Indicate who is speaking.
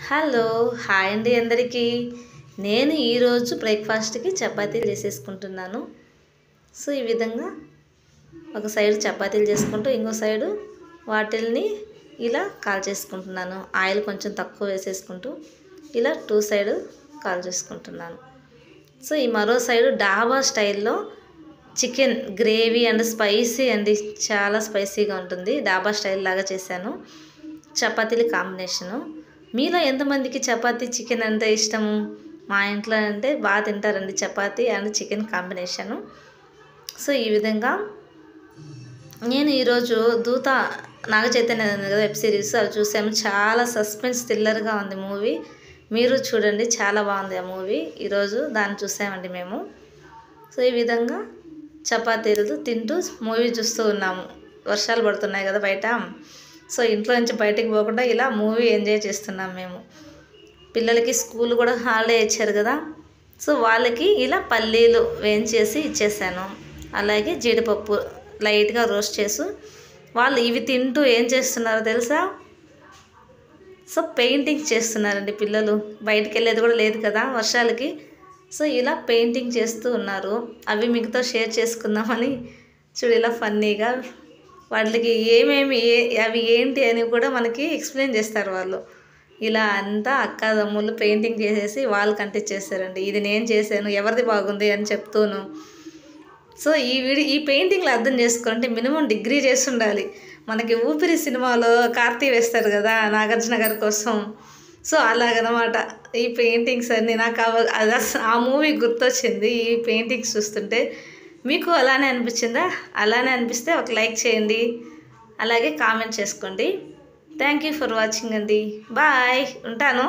Speaker 1: Hello hi అండి అందరికీ. నేను ఈరోజు బ్రేక్ఫాస్ట్కి చపాతీలు చేసేసుకుంటున్నాను. సో ఈ విధంగా ఒక సైడ్ చపాతీలు చేసుకుంటూ ఇంకో సైడు వాటిల్ని ఇలా కాల్చేసుకుంటున్నాను. ఆయిల్ కొంచెం తక్కువ వేసేసుకుంటూ ఇలా టూ సైడ్ కాల్చేసుకుంటున్నాను. సో ఈ మరో సైడు డాబా స్టైల్లో చికెన్ గ్రేవీ అండ్ స్పైసీ అండి, చాలా స్పైసీగా ఉంటుంది. డాబా స్టైల్ లాగా చేశాను. చపాతీలు కాంబినేషను. మీలో ఎంతమందికి చపాతీ చికెన్ అంటే ఇష్టము? మా ఇంట్లో అంటే బాగా తింటారండి chapati and chicken combination. So ఈ విధంగా నేను ఈరోజు దూత నాగ చైతన్య కదా వెబ్ సిరీస్ అవి చూసాము. చాలా సస్పెన్స్ థ్రిల్లర్గా ఉంది మూవీ. మీరు చూడండి, చాలా బాగుంది ఆ మూవీ. ఈరోజు దాన్ని చూసామండి మేము. సో ఈ విధంగా చపాతీలు తింటూ మూవీ చూస్తూ ఉన్నాము. వర్షాలు పడుతున్నాయి కదా బయట. సో ఇంట్లో నుంచి బయటికి పోకుండా ఇలా మూవీ ఎంజాయ్ చేస్తున్నాం మేము. పిల్లలకి స్కూల్ కూడా హాలిడే ఇచ్చారు కదా. సో వాళ్ళకి ఇలా పల్లీలు వేయించేసి ఇచ్చేసాను. అలాగే జీడిపప్పు లైట్గా రోస్ట్ చేసి వాళ్ళు ఇవి తింటూ ఏం చేస్తున్నారో తెలుసా? సో పెయింటింగ్ చేస్తున్నారండి పిల్లలు. బయటికి వెళ్ళేది కూడా లేదు కదా వర్షాలకి. సో ఇలా పెయింటింగ్ చేస్తూ ఉన్నారు. అవి మీతో షేర్ చేసుకుందామని చూడు ఇలా ఫన్నీగా వాటికి ఏమేమి అవి ఏంటి అని కూడా మనకి ఎక్స్ప్లెయిన్ చేస్తారు వాళ్ళు. ఇలా అంతా అక్క తమ్ముళ్ళు పెయింటింగ్ చేసేసి వాళ్ళకి అంటించేస్తారండి. ఇది నేను చేశాను, ఎవరిది బాగుంది అని చెప్తూను. సో ఈ పెయింటింగ్లు అర్థం చేసుకుంటే మినిమం డిగ్రీ చేసి ఉండాలి. మనకి ఊపిరి సినిమాలో కార్తీ వేస్తారు కదా నాగార్జున గారి కోసం. సో అలాగనమాట ఈ పెయింటింగ్స్ అన్నీ. నాకు ఆ మూవీ గుర్తొచ్చింది ఈ పెయింటింగ్స్ చూస్తుంటే. మీకు అలానే అనిపించిందా? అలానే అనిపిస్తే ఒక లైక్ చేయండి, అలాగే కామెంట్ చేసుకోండి. థ్యాంక్ యూ ఫర్ వాచింగ్ అండి. బాయ్, ఉంటాను.